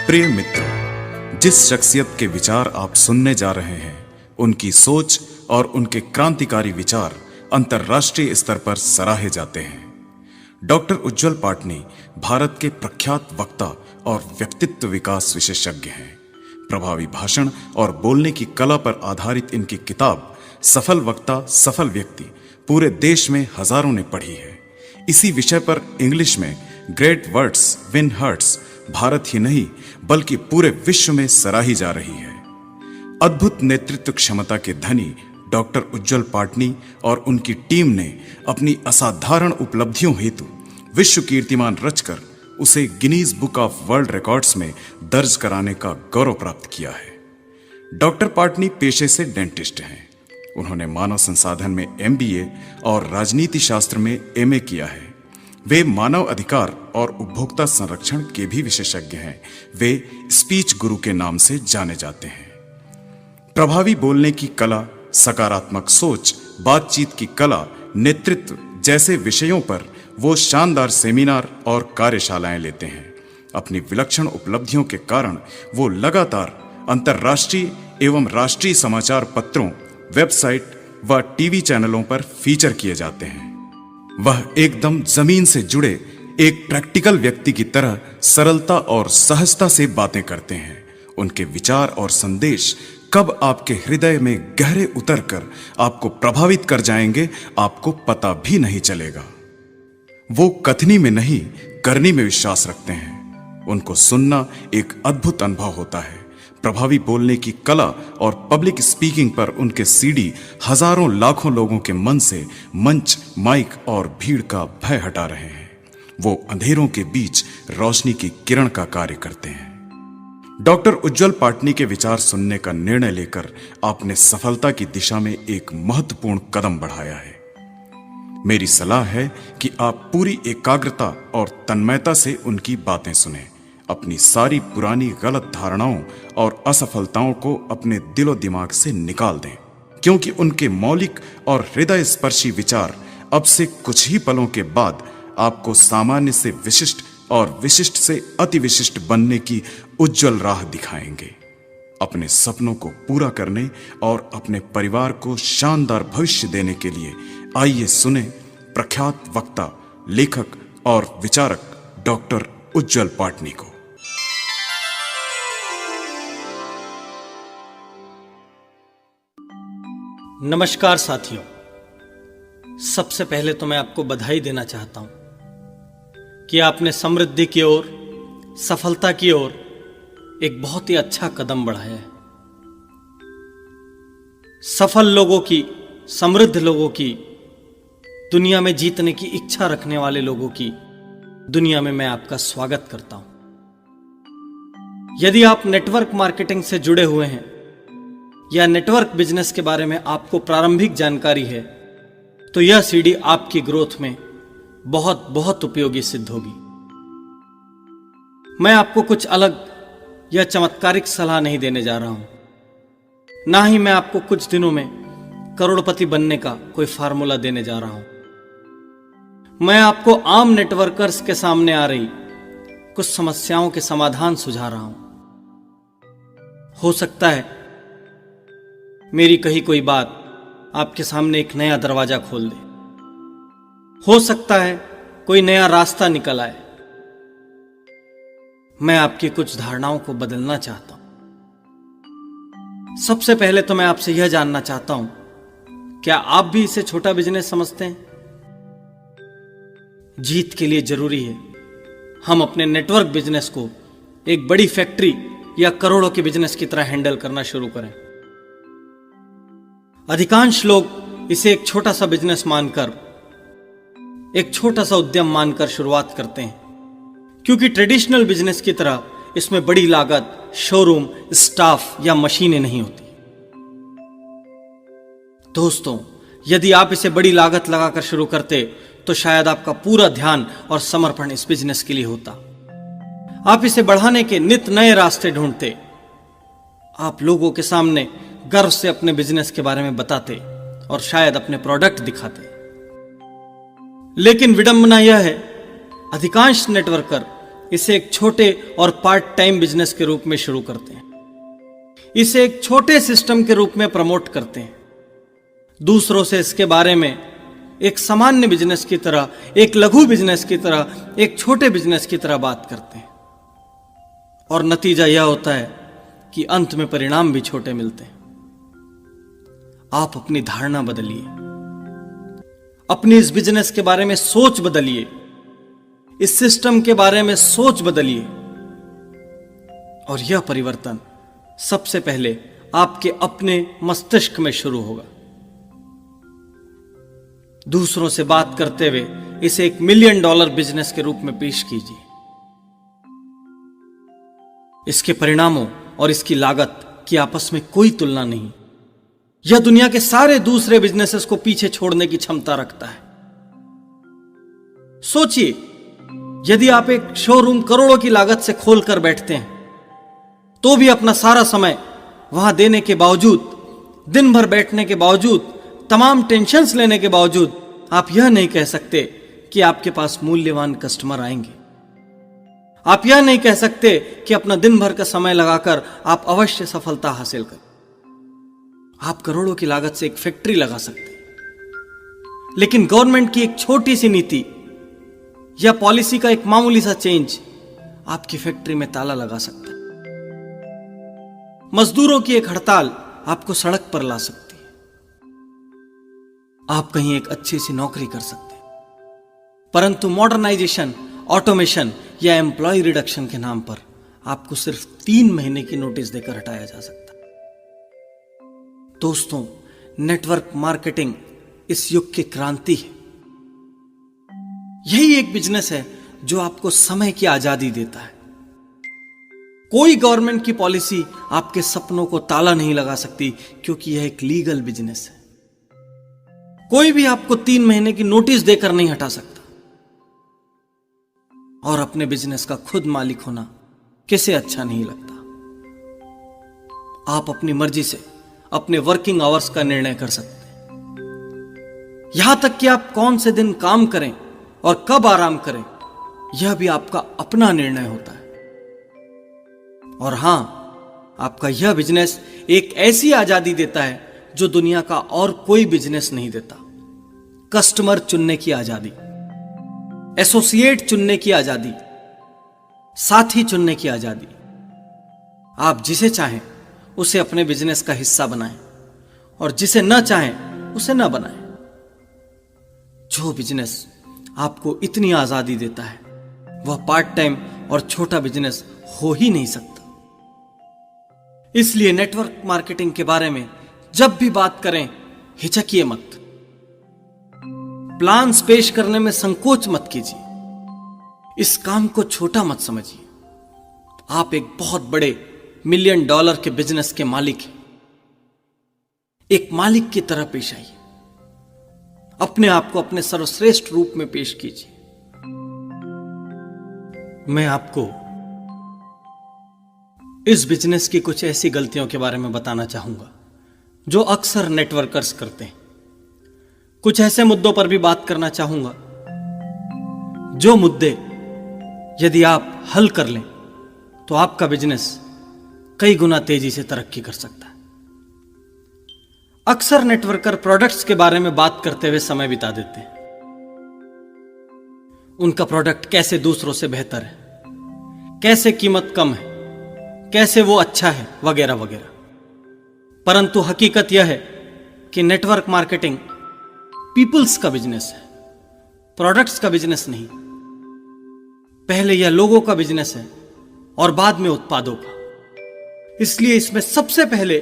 प्रिय मित्रों, जिस शख्सियत के विचार आप सुनने जा रहे हैं, उनकी सोच और उनके क्रांतिकारी विचार अंतर्राष्ट्रीय स्तर पर सराहे जाते हैं। डॉक्टर उज्ज्वल पाटनी भारत के प्रख्यात वक्ता और व्यक्तित्व विकास विशेषज्ञ हैं। प्रभावी भाषण और बोलने की कला पर आधारित इनकी किताब सफल वक्ता सफल व्यक्ति पूरे देश में हजारों ने पढ़ी है। इसी विषय पर इंग्लिश में great words win hearts Bharat ही नहीं बल्कि पूरे विश्व में सराही जा रही है। अद्भुत नेतृत्व क्षमता के धनी डॉक्टर उज्ज्वल पाटनी और उनकी टीम ने अपनी असाधारण उपलब्धियों हेतु विश्व कीर्तिमान रचकर उसे Guinness book of world records में दर्ज कराने का गौरव प्राप्त किया है। डॉक्टर पाटनी पेशे से डेंटिस्ट हैं। उन्होंने मानव संसाधन में MBA और राजनीति शास्त्र में MA किया है। वे मानव अधिकार और उपभोक्ता संरक्षण के भी विशेषज्ञ हैं। वे स्पीच गुरु के नाम से जाने जाते हैं। प्रभावी बोलने की कला, सकारात्मक सोच, बातचीत की कला, नेतृत्व जैसे विषयों पर वो शानदार सेमिनार और कार्यशालाएं लेते हैं। अपनी विलक्षण उपलब्धियों के कारण वो लगातार अंतर्राष्ट्रीय एवं राष्ट्रीय समाचार पत्रों, वेबसाइट व टीवी चैनलों पर फीचर किए जाते हैं। वह एकदम जमीन से जुड़े एक प्रैक्टिकल व्यक्ति की तरह सरलता और सहजता से बातें करते हैं। उनके विचार और संदेश कब आपके हृदय में गहरे उतरकर आपको प्रभावित कर जाएंगे, आपको पता भी नहीं चलेगा। वो कथनी में नहीं, करनी में विश्वास रखते हैं। उनको सुनना एक अद्भुत अनुभव होता है। प्रभावी बोलने की कला और पब्लिक स्पीकिंग पर उनके CD हजारों लाखों लोगों के मन से मंच, माइक और भीड़ का भय हटा रहे हैं। वो अंधेरों के बीच रोशनी की किरण का कार्य करते हैं। डॉक्टर उज्ज्वल पाटनी के विचार सुनने का निर्णय लेकर आपने सफलता की दिशा में एक महत्वपूर्ण कदम बढ़ाया है। मेरी सलाह है कि आप पूरी एकाग्रता और तन्मयता से उनकी बातें सुनें। अपनी सारी पुरानी गलत धारणाओं और असफलताओं को अपने दिलो दिमाग से निकाल दें, क्योंकि उनके मौलिक और हृदय स्पर्शी विचार अब से कुछ ही पलों के बाद आपको सामान्य से विशिष्ट और विशिष्ट से अति विशिष्ट बनने की उज्जवल राह दिखाएंगे। अपने सपनों को पूरा करने और अपने परिवार को शानदार भविष्य देने के लिए आइए सुने प्रख्यात वक्ता, लेखक और विचारक डॉक्टर उज्ज्वल पाटनी को। नमस्कार साथियों, सबसे पहले तो मैं आपको बधाई देना चाहता हूं कि आपने समृद्धि की ओर, सफलता की ओर एक बहुत ही अच्छा कदम बढ़ाया है। सफल लोगों की, समृद्ध लोगों की, दुनिया में जीतने की इच्छा रखने वाले लोगों की दुनिया में मैं आपका स्वागत करता हूं। यदि आप नेटवर्क मार्केटिंग से जुड़े हुए हैं या नेटवर्क बिजनेस के बारे में आपको प्रारंभिक जानकारी है, तो यह CD आपकी ग्रोथ में बहुत बहुत उपयोगी सिद्ध होगी। मैं आपको कुछ अलग या चमत्कारिक सलाह नहीं देने जा रहा हूं, ना ही मैं आपको कुछ दिनों में करोड़पति बनने का कोई फार्मूला देने जा रहा हूं। मैं आपको आम नेटवर्कर्स के सामने आ रही कुछ समस्याओं के समाधान सुझा रहा हूं। हो सकता है मेरी कही कोई बात आपके सामने एक नया दरवाजा खोल दे। हो सकता है कोई नया रास्ता निकल आए। मैं आपकी कुछ धारणाओं को बदलना चाहता हूं। सबसे पहले तो मैं आपसे यह जानना चाहता हूं, क्या आप भी इसे छोटा बिजनेस समझते हैं? जीत के लिए जरूरी है हम अपने नेटवर्क बिजनेस को एक बड़ी फैक्ट्री या करोड़ों के बिजनेस की तरह हैंडल करना शुरू करें। अधिकांश लोग इसे एक छोटा सा बिजनेस मानकर, एक छोटा सा उद्यम मानकर शुरुआत करते हैं, क्योंकि ट्रेडिशनल बिजनेस की तरह इसमें बड़ी लागत, शोरूम, स्टाफ या मशीनें नहीं होती। दोस्तों, यदि आप इसे बड़ी लागत लगाकर शुरू करते तो शायद आपका पूरा ध्यान और समर्पण इस बिजनेस के लिए होता। आप इसे बढ़ाने के नित नए रास्ते ढूंढते। आप लोगों के सामने गर्व से अपने बिजनेस के बारे में बताते और शायद अपने प्रोडक्ट दिखाते। लेकिन विडंबना यह है, अधिकांश नेटवर्कर इसे एक छोटे और पार्ट टाइम बिजनेस के रूप में शुरू करते हैं। इसे एक छोटे सिस्टम के रूप में प्रमोट करते हैं। दूसरों से इसके बारे में एक सामान्य बिजनेस की तरह, एक लघु बिजनेस की तरह, एक छोटे बिजनेस की तरह बात करते हैं। और नतीजा यह होता है कि अंत में परिणाम भी छोटे मिलते हैं। आप अपनी धारणा बदलिए, अपनी इस बिजनेस के बारे में सोच बदलिए, इस सिस्टम के बारे में सोच बदलिए। और यह परिवर्तन सबसे पहले आपके अपने मस्तिष्क में शुरू होगा। दूसरों से बात करते हुए इसे $1 मिलियन बिजनेस के रूप में पेश कीजिए। इसके परिणामों और इसकी लागत की आपस में कोई तुलना नहीं। यह दुनिया के सारे दूसरे बिजनेसेस को पीछे छोड़ने की क्षमता रखता है। सोचिए, यदि आप एक शोरूम करोड़ों की लागत से खोलकर बैठते हैं तो भी अपना सारा समय वहां देने के बावजूद, दिन भर बैठने के बावजूद, तमाम टेंशन्स लेने के बावजूद आप यह नहीं कह सकते कि आपके पास मूल्यवान कस्टमर आएंगे। आप यह नहीं कह सकते कि अपना दिन भर का समय लगाकर आप अवश्य सफलता हासिल करें। आप करोड़ों की लागत से एक फैक्ट्री लगा सकते हैं, लेकिन गवर्नमेंट की एक छोटी सी नीति या पॉलिसी का एक मामूली सा चेंज आपकी फैक्ट्री में ताला लगा सकता है। मजदूरों की एक हड़ताल आपको सड़क पर ला सकती है। आप कहीं एक अच्छी सी नौकरी कर सकते हैं, परंतु मॉडर्नाइजेशन, ऑटोमेशन या एम्प्लॉय रिडक्शन के नाम पर आपको सिर्फ 3 महीने की नोटिस देकर हटाया जा सकता है। दोस्तों, नेटवर्क मार्केटिंग इस युग की क्रांति है। यही एक बिजनेस है जो आपको समय की आजादी देता है। कोई गवर्नमेंट की पॉलिसी आपके सपनों को ताला नहीं लगा सकती, क्योंकि यह एक लीगल बिजनेस है। कोई भी आपको 3 महीने की नोटिस देकर नहीं हटा सकता। और अपने बिजनेस का खुद मालिक होना किसे अच्छा नहीं लगता। आप अपनी मर्जी से अपने वर्किंग आवर्स का निर्णय कर सकते हैं। यहां तक कि आप कौन से दिन काम करें और कब आराम करें, यह भी आपका अपना निर्णय होता है। और हां, आपका यह बिजनेस एक ऐसी आजादी देता है जो दुनिया का और कोई बिजनेस नहीं देता। कस्टमर चुनने की आजादी, एसोसिएट चुनने की आजादी, साथी चुनने की आजादी। आप जिसे चाहें उसे अपने बिजनेस का हिस्सा बनाएं और जिसे न चाहें उसे न बनाएं। जो बिजनेस आपको इतनी आजादी देता है वह पार्ट टाइम और छोटा बिजनेस हो ही नहीं सकता। इसलिए नेटवर्क मार्केटिंग के बारे में जब भी बात करें, हिचकिए मत। प्लान्स पेश करने में संकोच मत कीजिए। इस काम को छोटा मत समझिए। आप एक बहुत बड़े $1 मिलियन के बिजनेस के मालिक हैं। एक मालिक की तरह पेश आइए। अपने आप को अपने सर्वश्रेष्ठ रूप में पेश कीजिए। मैं आपको इस बिजनेस की कुछ ऐसी गलतियों के बारे में बताना चाहूंगा जो अक्सर नेटवर्कर्स करते हैं। कुछ ऐसे मुद्दों पर भी बात करना चाहूंगा जो मुद्दे यदि आप हल कर लें तो आपका बिजनेस कई गुना तेजी से तरक्की कर सकता है। अक्सर नेटवर्कर प्रोडक्ट्स के बारे में बात करते हुए समय बिता देते हैं। उनका प्रोडक्ट कैसे दूसरों से बेहतर है, कैसे कीमत कम है, कैसे वो अच्छा है, वगैरह वगैरह। परंतु हकीकत यह है कि नेटवर्क मार्केटिंग पीपल्स का बिजनेस है, प्रोडक्ट्स का बिजनेस नहीं। पहले यह लोगों का बिजनेस है और बाद में उत्पादों का। इसलिए इसमें सबसे पहले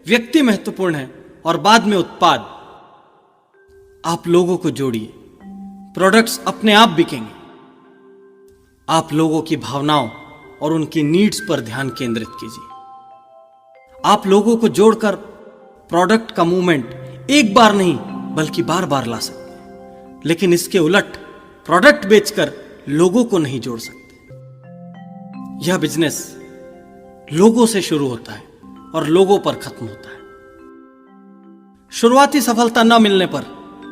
व्यक्ति महत्वपूर्ण है और बाद में उत्पाद। आप लोगों को जोड़िए, प्रोडक्ट्स अपने आप बिकेंगे। आप लोगों की भावनाओं और उनकी नीड्स पर ध्यान केंद्रित कीजिए। आप लोगों को जोड़कर प्रोडक्ट का मूवमेंट एक बार नहीं बल्कि बार बार ला सकते हैं, लेकिन इसके उलट प्रोडक्ट बेचकर लोगों को नहीं जोड़ सकते। यह बिजनेस लोगों से शुरू होता है और लोगों पर खत्म होता है। शुरुआती सफलता न मिलने पर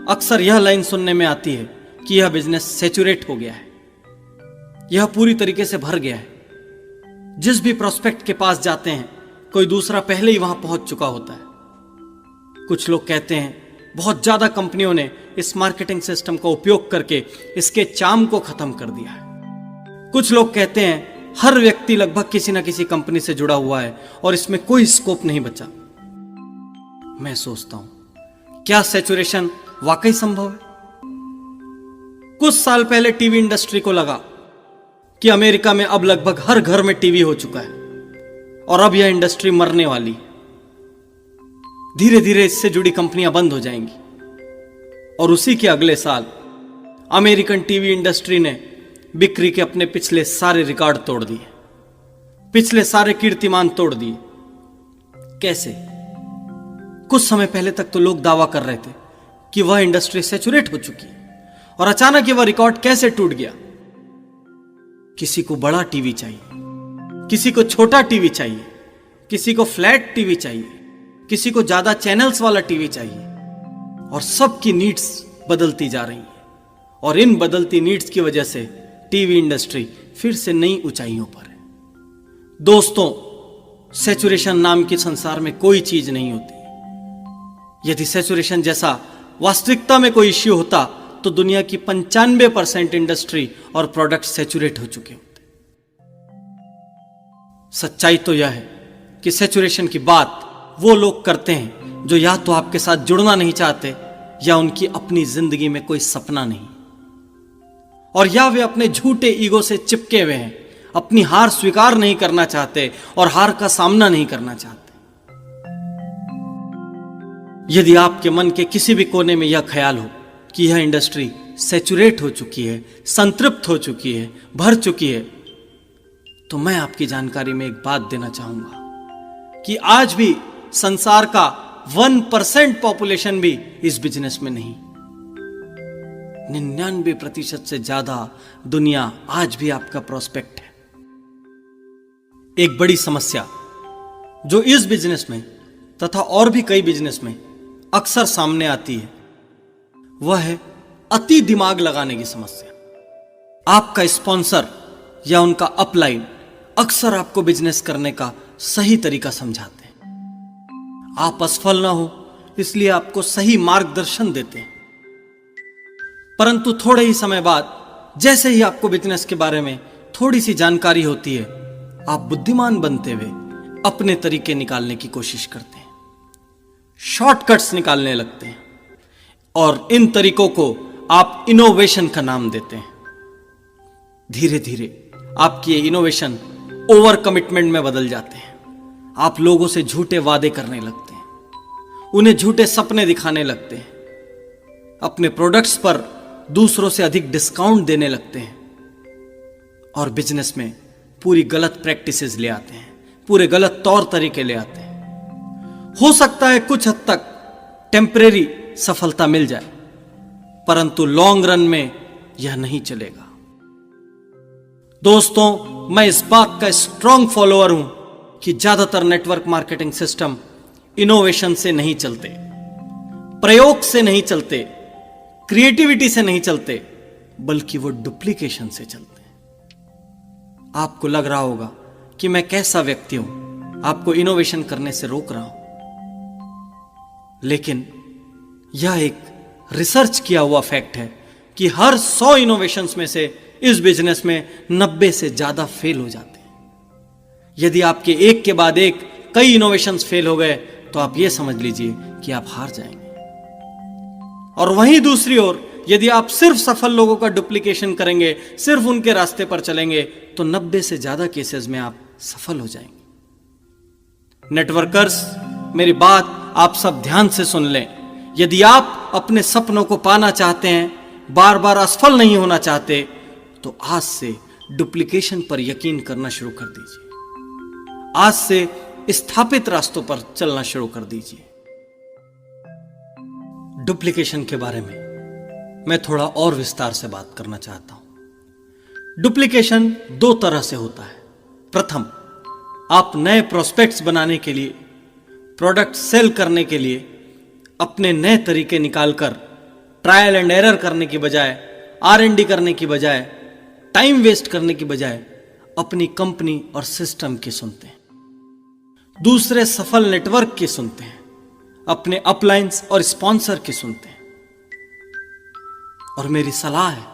अक्सर यह लाइन सुनने में आती है कि यह बिजनेस सैचुरेट हो गया है। यह पूरी तरीके से भर गया है। जिस भी प्रोस्पेक्ट के पास जाते हैं कोई दूसरा पहले ही वहां पहुंच चुका होता है। कुछ लोग कहते हैं बहुत ज्यादा कंपनियों ने इस मार्केटिंग सिस्टम का उपयोग करके इसके चार्म को खत्म कर दिया है। कुछ लोग कहते हैं हर व्यक्ति लगभग किसी ना किसी कंपनी से जुड़ा हुआ है और इसमें कोई स्कोप नहीं बचा। मैं सोचता हूं क्या सैचुरेशन वाकई संभव है? कुछ साल पहले टीवी इंडस्ट्री को लगा कि अमेरिका में अब लगभग हर घर में टीवी हो चुका है और अब यह इंडस्ट्री मरने वाली है। धीरे धीरे इससे जुड़ी कंपनियां बंद हो जाएंगी और उसी के अगले साल अमेरिकन टीवी इंडस्ट्री ने बिक्री के अपने पिछले सारे रिकॉर्ड तोड़ दिए, पिछले सारे कीर्तिमान तोड़ दिए। कैसे? कुछ समय पहले तक तो लोग दावा कर रहे थे कि वह इंडस्ट्री सैचुरेट हो चुकी है और अचानक वह रिकॉर्ड कैसे टूट गया? किसी को बड़ा टीवी चाहिए, किसी को छोटा टीवी चाहिए, किसी को फ्लैट टीवी चाहिए, किसी को ज्यादा चैनल्स वाला टीवी चाहिए और सबकी नीड्स बदलती जा रही है और इन बदलती नीड्स की वजह से टीवी इंडस्ट्री फिर से नई ऊंचाइयों पर है। दोस्तों, सैचुरेशन नाम की संसार में कोई चीज नहीं होती। यदि सैचुरेशन जैसा वास्तविकता में कोई इश्यू होता तो दुनिया की 95% इंडस्ट्री और प्रोडक्ट सैचुरेट हो चुके होते। सच्चाई तो यह है कि सैचुरेशन की बात वो लोग करते हैं जो या तो आपके साथ जुड़ना नहीं चाहते या उनकी अपनी जिंदगी में कोई सपना नहीं, और या वे अपने झूठे ईगो से चिपके हुए हैं, अपनी हार स्वीकार नहीं करना चाहते और हार का सामना नहीं करना चाहते। यदि आपके मन के किसी भी कोने में यह ख्याल हो कि यह इंडस्ट्री सैचुरेट हो चुकी है, संतृप्त हो चुकी है, भर चुकी है, तो मैं आपकी जानकारी में एक बात देना चाहूंगा कि आज भी संसार का 1% पॉपुलेशन भी इस बिजनेस में नहीं। 99% से ज्यादा दुनिया आज भी आपका प्रोस्पेक्ट है। एक बड़ी समस्या जो इस बिजनेस में तथा और भी कई बिजनेस में अक्सर सामने आती है वह है अति दिमाग लगाने की समस्या। आपका स्पॉन्सर या उनका अपलाइन अक्सर आपको बिजनेस करने का सही तरीका समझाते हैं। आप असफल ना हो इसलिए आपको सही मार्गदर्शन देते हैं, परंतु थोड़े ही समय बाद जैसे ही आपको बिजनेस के बारे में थोड़ी सी जानकारी होती है, आप बुद्धिमान बनते हुए अपने तरीके निकालने की कोशिश करते हैं, शॉर्टकट्स निकालने लगते हैं और इन तरीकों को आप इनोवेशन का नाम देते हैं। धीरे धीरे आपकी ये इनोवेशन ओवर कमिटमेंट में बदल जाते हैं। आप लोगों से झूठे वादे करने लगते हैं, उन्हें झूठे सपने दिखाने लगते हैं, अपने प्रोडक्ट्स पर दूसरों से अधिक डिस्काउंट देने लगते हैं और बिजनेस में पूरी गलत प्रैक्टिसेस ले आते हैं, पूरे गलत तौर तरीके ले आते हैं। हो सकता है कुछ हद तक टेम्परेरी सफलता मिल जाए, परंतु लॉन्ग रन में यह नहीं चलेगा। दोस्तों, मैं इस बात का स्ट्रांग फॉलोअर हूं कि ज्यादातर नेटवर्क मार्केटिंग सिस्टम इनोवेशन से नहीं चलते, प्रयोग से नहीं चलते, क्रिएटिविटी से नहीं चलते, बल्कि वो डुप्लीकेशन से चलते हैं। आपको लग रहा होगा कि मैं कैसा व्यक्ति हूं, आपको इनोवेशन करने से रोक रहा हूं, लेकिन यह एक रिसर्च किया हुआ फैक्ट है कि हर 100 इनोवेशंस में से इस बिजनेस में 90 से ज्यादा फेल हो जाते हैं। यदि आपके एक के बाद एक कई इनोवेशंस फेल हो गए तो आप यह समझ लीजिए कि आप हार जाएंगे। और वहीं दूसरी ओर यदि आप सिर्फ सफल लोगों का डुप्लीकेशन करेंगे, सिर्फ उनके रास्ते पर चलेंगे, तो 90 से ज्यादा केसेस में आप सफल हो जाएंगे। नेटवर्कर्स, मेरी बात आप सब ध्यान से सुन लें। यदि आप अपने सपनों को पाना चाहते हैं, बार बार असफल नहीं होना चाहते, तो आज से डुप्लीकेशन पर यकीन करना शुरू कर दीजिए। आज से स्थापित रास्तों पर चलना शुरू कर दीजिए। डुप्लीकेशन के बारे में मैं थोड़ा और विस्तार से बात करना चाहता हूं। डुप्लीकेशन 2 तरह से होता है। प्रथम, आप नए प्रोस्पेक्ट्स बनाने के लिए, प्रोडक्ट सेल करने के लिए अपने नए तरीके निकालकर ट्रायल एंड एरर करने की बजाय, R&D करने की बजाय टाइम वेस्ट करने की बजाय अपनी कंपनी और सिस्टम की सुनते हैं, दूसरे सफल नेटवर्क की सुनते हैं, अपने अपलाइंस और स्पॉन्सर की सुनते हैं। और मेरी सलाह है,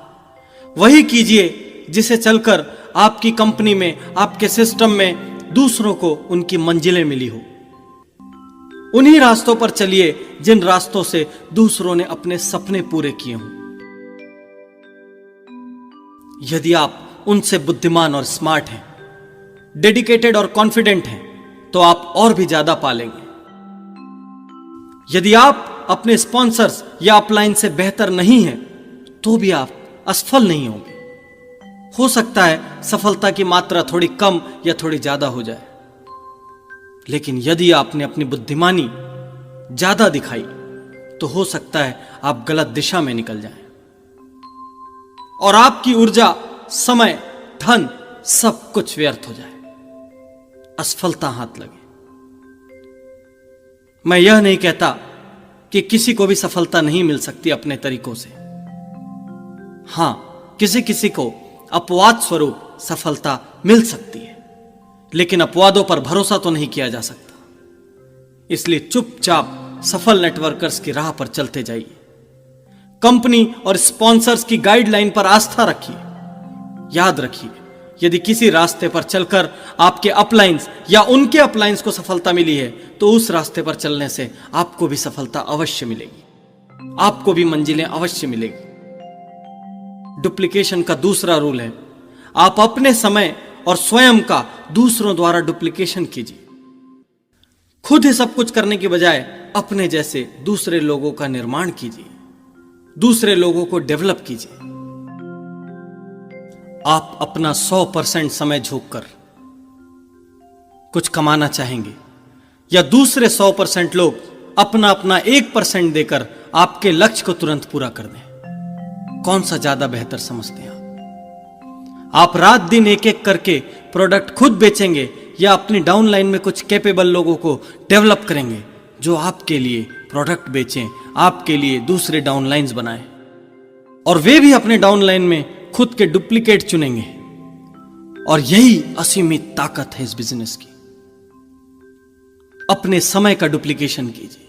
वही कीजिए जिसे चलकर आपकी कंपनी में, आपके सिस्टम में दूसरों को उनकी मंजिलें मिली हो। उन्हीं रास्तों पर चलिए जिन रास्तों से दूसरों ने अपने सपने पूरे किए हों। यदि आप उनसे बुद्धिमान और स्मार्ट हैं, डेडिकेटेड और कॉन्फिडेंट हैं, तो आप और भी ज्यादा पालेंगे। यदि आप अपने स्पॉन्सर्स या अपलाइन से बेहतर नहीं हैं, तो भी आप असफल नहीं होंगे। हो सकता है सफलता की मात्रा थोड़ी कम या थोड़ी ज्यादा हो जाए, लेकिन यदि आपने अपनी बुद्धिमानी ज्यादा दिखाई तो हो सकता है आप गलत दिशा में निकल जाएं और आपकी ऊर्जा, समय, धन सब कुछ व्यर्थ हो जाए, असफलता हाथ लगे। मैं यह नहीं कहता कि किसी को भी सफलता नहीं मिल सकती अपने तरीकों से। हां, किसी किसी को अपवाद स्वरूप सफलता मिल सकती है, लेकिन अपवादों पर भरोसा तो नहीं किया जा सकता। इसलिए चुपचाप सफल नेटवर्कर्स की राह पर चलते जाइए। कंपनी और स्पॉन्सर्स की गाइडलाइन पर आस्था रखिए। याद रखिए, यदि किसी रास्ते पर चलकर आपके अपलाइंस या उनके अपलाइंस को सफलता मिली है, तो उस रास्ते पर चलने से आपको भी सफलता अवश्य मिलेगी, आपको भी मंजिलें अवश्य मिलेगी। डुप्लीकेशन का दूसरा रूल है, आप अपने समय और स्वयं का दूसरों द्वारा डुप्लीकेशन कीजिए। खुद ही सब कुछ करने की बजाय अपने जैसे दूसरे लोगों का निर्माण कीजिए, दूसरे लोगों को डेवलप कीजिए। आप अपना 100% समय झोंककर कुछ कमाना चाहेंगे, या दूसरे 100% लोग अपना अपना 1% देकर आपके लक्ष्य को तुरंत पूरा कर दें? कौन सा ज्यादा बेहतर समझते हैं आप? रात दिन एक एक करके प्रोडक्ट खुद बेचेंगे, या अपनी डाउनलाइन में कुछ कैपेबल लोगों को डेवलप करेंगे जो आपके लिए प्रोडक्ट बेचें, आपके लिए दूसरे डाउनलाइंस बनाएं, और वे भी अपने डाउनलाइन में खुद के डुप्लीकेट चुनेंगे। और यही असीमित ताकत है इस बिजनेस की। अपने समय का डुप्लीकेशन कीजिए,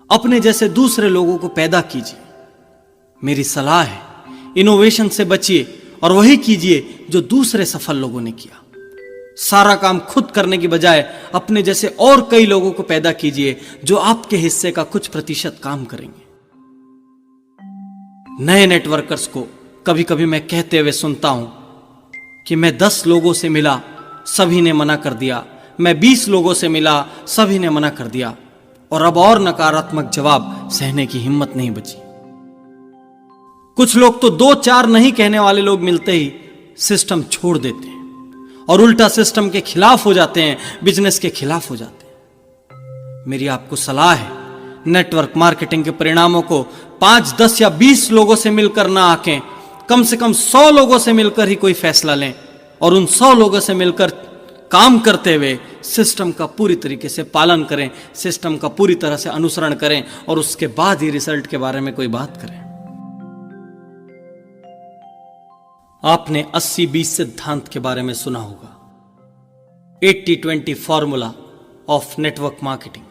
अपने जैसे दूसरे लोगों को पैदा कीजिए। मेरी सलाह है, इनोवेशन से बचिए और वही कीजिए जो दूसरे सफल लोगों ने किया। सारा काम खुद करने की बजाय अपने जैसे और कई लोगों को पैदा कीजिए जो आपके हिस्से का कुछ प्रतिशत काम करेंगे। नए नेटवर्कर्स को कभी कभी मैं कहते हुए सुनता हूं कि मैं 10 लोगों से मिला, सभी ने मना कर दिया, मैं 20 लोगों से मिला, सभी ने मना कर दिया, और अब और नकारात्मक जवाब सहने की हिम्मत नहीं बची। कुछ लोग तो 2-4 नहीं कहने वाले लोग मिलते ही सिस्टम छोड़ देते हैं और उल्टा सिस्टम के खिलाफ हो जाते हैं, बिजनेस के खिलाफ हो जाते हैं। मेरी आपको सलाह है, नेटवर्क मार्केटिंग के परिणामों को 5, 10 या 20 लोगों से मिलकर ना आंकें, कम से कम 100 लोगों से मिलकर ही कोई फैसला लें, और उन 100 लोगों से मिलकर काम करते हुए सिस्टम का पूरी तरीके से पालन करें, सिस्टम का पूरी तरह से अनुसरण करें, और उसके बाद ही रिजल्ट के बारे में कोई बात करें। आपने 80-20 सिद्धांत के बारे में सुना होगा, 80-20 फॉर्मूला ऑफ नेटवर्क मार्केटिंग।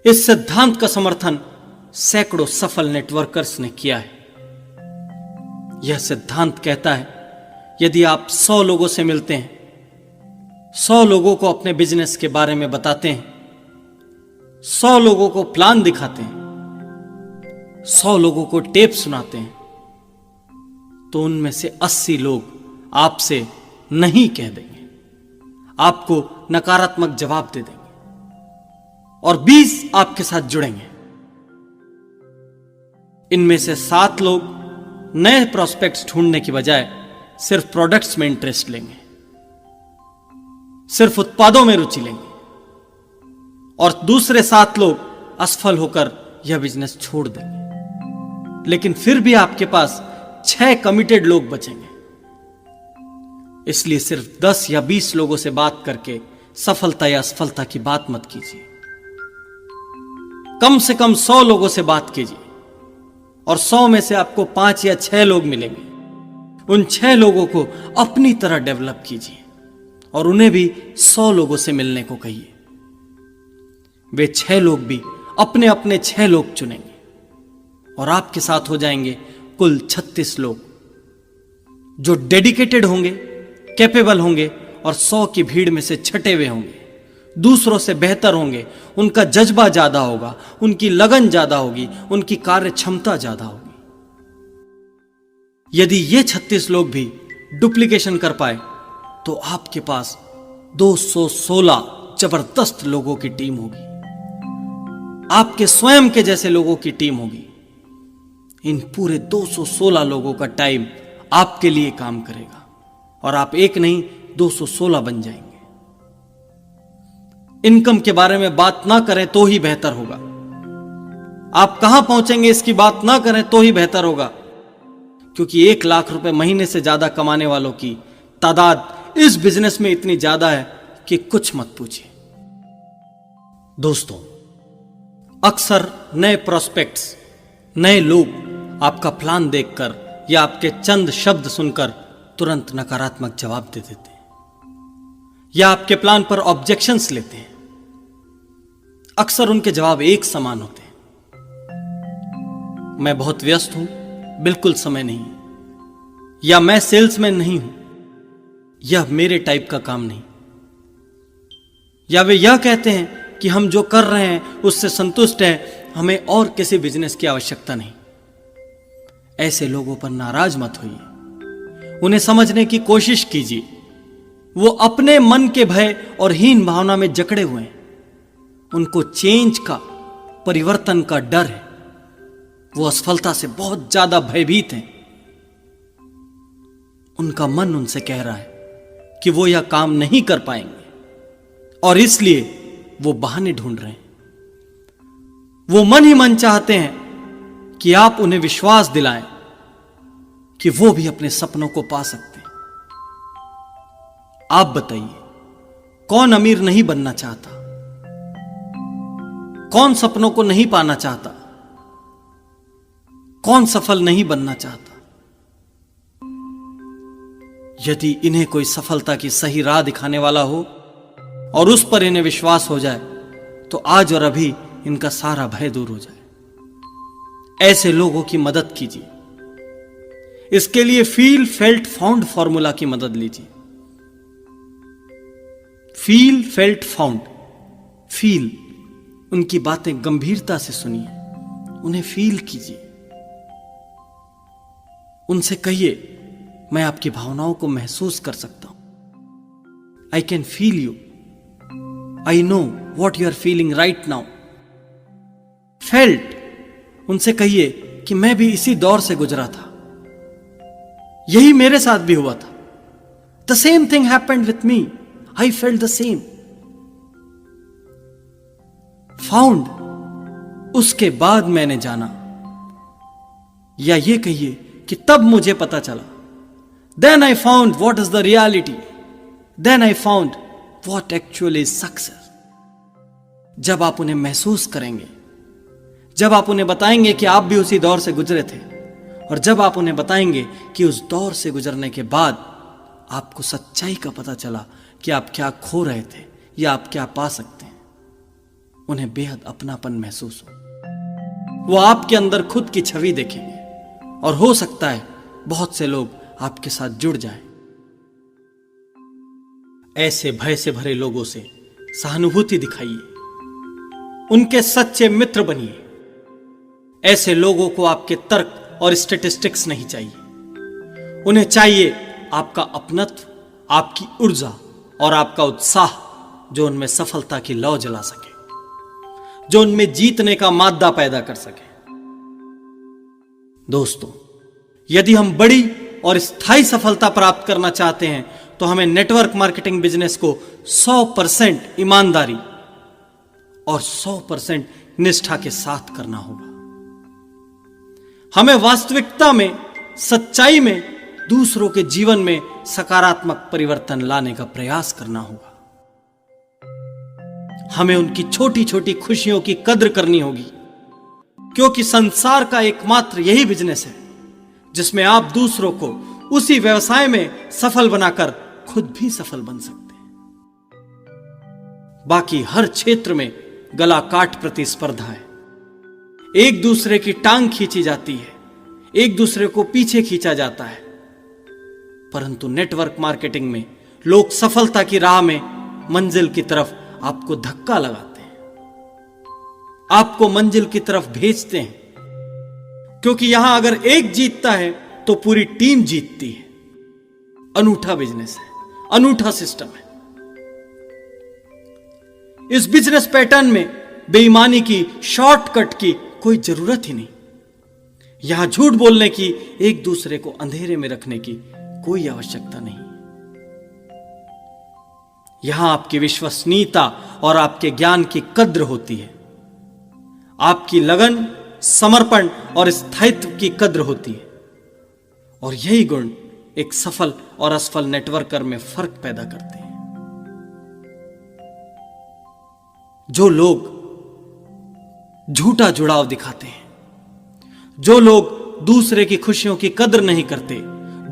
इस सिद्धांत का समर्थन सैकड़ों सफल नेटवर्कर्स ने किया है। यह सिद्धांत कहता है, यदि आप 100 लोगों से मिलते हैं, 100 लोगों को अपने बिजनेस के बारे में बताते हैं, 100 लोगों को प्लान दिखाते हैं, 100 लोगों को टेप सुनाते हैं, तो उनमें से 80 लोग आपसे नहीं कह देंगे, आपको नकारात्मक जवाब दे देंगे, और 20 आपके साथ जुड़ेंगे। इनमें से 7 लोग नए प्रोस्पेक्ट्स ढूंढने की बजाय सिर्फ प्रोडक्ट्स में इंटरेस्ट लेंगे, सिर्फ उत्पादों में रुचि लेंगे, और दूसरे 7 लोग असफल होकर यह बिजनेस छोड़ देंगे। लेकिन फिर भी आपके पास 6 कमिटेड लोग बचेंगे। इसलिए सिर्फ 10 या 20 लोगों से बात करके सफलता या असफलता की बात मत कीजिए। कम से कम 100 लोगों से बात कीजिए, और 100 में से आपको 5 या 6 लोग मिलेंगे उन 6 लोगों को अपनी तरह डेवलप कीजिए और उन्हें भी 100 लोगों से मिलने को कहिए। वे 6 लोग भी अपने अपने 6 लोग चुनेंगे और आपके साथ हो जाएंगे कुल 36 लोग जो डेडिकेटेड होंगे, कैपेबल होंगे और 100 की भीड़ में से छटे हुए होंगे, दूसरों से बेहतर होंगे, उनका जज्बा ज्यादा होगा, उनकी लगन ज्यादा होगी, उनकी कार्य क्षमता ज्यादा होगी। यदि ये 36 लोग भी डुप्लीकेशन कर पाए तो आपके पास 216 जबरदस्त लोगों की टीम होगी, आपके स्वयं के जैसे लोगों की टीम होगी। इन पूरे 216 लोगों का टाइम आपके लिए काम करेगा और आप एक नहीं 216 बन जाएंगे। इनकम के बारे में बात ना करें तो ही बेहतर होगा। आप कहां पहुंचेंगे इसकी बात ना करें तो ही बेहतर होगा, क्योंकि 1 लाख रुपए महीने से ज्यादा कमाने वालों की तादाद इस बिजनेस में इतनी ज्यादा है कि कुछ मत पूछिए। दोस्तों, अक्सर नए प्रोस्पेक्ट्स, नए लोग आपका प्लान देखकर या आपके चंद शब्द सुनकर तुरंत नकारात्मक जवाब दे देते हैं या आपके प्लान पर ऑब्जेक्शंस लेते हैं। अक्सर उनके जवाब एक समान होते हैं। मैं बहुत व्यस्त हूं, बिल्कुल समय नहीं, या मैं सेल्समैन नहीं हूं, यह मेरे टाइप का काम नहीं, या वे यह कहते हैं कि हम जो कर रहे हैं उससे संतुष्ट हैं, हमें और किसी बिजनेस की आवश्यकता नहीं। ऐसे लोगों पर नाराज मत होइए, उन्हें समझने की कोशिश कीजिए। वो अपने मन के भय और हीन भावना में जकड़े हुए हैं। उनको चेंज का, परिवर्तन का डर है। वो असफलता से बहुत ज्यादा भयभीत हैं। उनका मन उनसे कह रहा है कि वो यह काम नहीं कर पाएंगे और इसलिए वो बहाने ढूंढ रहे हैं। वो मन ही मन चाहते हैं कि आप उन्हें विश्वास दिलाएं कि वो भी अपने सपनों को पा सकते हैं। आप बताइए, कौन अमीर नहीं बनना चाहता? कौन सपनों को नहीं पाना चाहता? कौन सफल नहीं बनना चाहता? यदि इन्हें कोई सफलता की सही राह दिखाने वाला हो और उस पर इन्हें विश्वास हो जाए तो आज और अभी इनका सारा भय दूर हो जाए। ऐसे लोगों की मदद कीजिए। इसके लिए फील, फेल्ट, फाउंड फॉर्मूला की मदद लीजिए। Feel, felt, found. फील, उनकी बातें गंभीरता से सुनिए, उन्हें फील कीजिए। उनसे कहिए, मैं आपकी भावनाओं को महसूस कर सकता हूं। I can feel you. I know what you are feeling right now. Felt, उनसे कहिए कि मैं भी इसी दौर से गुजरा था, यही मेरे साथ भी हुआ था। The same thing happened with me, I felt the same. Found, उसके बाद मैंने जाना, या ये कहिए कि तब मुझे पता चला। Then I found what is the reality, then I found what actually is success. जब आप उन्हें महसूस करेंगे, जब आप उन्हें बताएंगे कि आप भी उसी दौर से गुजरे थे, और जब आप उन्हें बताएंगे कि उस दौर से गुजरने के बाद आपको सच्चाई का पता चला कि आप क्या खो रहे थे या आप क्या पा सकते हैं, उन्हें बेहद अपनापन महसूस हो। वो आपके अंदर खुद की छवि देखेंगे और हो सकता है बहुत से लोग आपके साथ जुड़ जाएं। ऐसे भय से भरे लोगों से सहानुभूति दिखाइए, उनके सच्चे मित्र बनिए। ऐसे लोगों को आपके तर्क और स्टैटिस्टिक्स नहीं चाहिए। उन्हें चाहिए आपका अपनत्व, आपकी ऊर्जा और आपका उत्साह, जो उनमें सफलता की लौ जला सके, जो उनमें जीतने का मादा पैदा कर सके। दोस्तों, यदि हम बड़ी और स्थायी सफलता प्राप्त करना चाहते हैं तो हमें नेटवर्क मार्केटिंग बिजनेस को 100% ईमानदारी और 100% निष्ठा के साथ करना होगा। हमें वास्तविकता में, सच्चाई में, दूसरों के जीवन में सकारात्मक परिवर्तन लाने का प्रयास करना होगा। हमें उनकी छोटी छोटी खुशियों की कद्र करनी होगी, क्योंकि संसार का एकमात्र यही बिजनेस है जिसमें आप दूसरों को उसी व्यवसाय में सफल बनाकर खुद भी सफल बन सकते हैं। बाकी हर क्षेत्र में गला काट प्रतिस्पर्धा है, एक दूसरे की टांग खींची जाती है, एक दूसरे को पीछे खींचा जाता है। परंतु नेटवर्क मार्केटिंग में लोग सफलता की राह में मंजिल की तरफ आपको धक्का लगाते हैं, आपको मंजिल की तरफ भेजते हैं, क्योंकि यहां अगर एक जीतता है तो पूरी टीम जीतती है। अनूठा बिजनेस है, अनूठा सिस्टम है। इस बिजनेस पैटर्न में बेईमानी की, शॉर्टकट की कोई जरूरत ही नहीं। यहां झूठ बोलने की, एक दूसरे को अंधेरे में रखने की कोई आवश्यकता नहीं। यहां आपकी विश्वसनीयता और आपके ज्ञान की कद्र होती है, आपकी लगन, समर्पण और स्थायित्व की कद्र होती है। और यही गुण एक सफल और असफल नेटवर्कर में फर्क पैदा करते हैं। जो लोग झूठा जुड़ाव दिखाते हैं, जो लोग दूसरे की खुशियों की कद्र नहीं करते,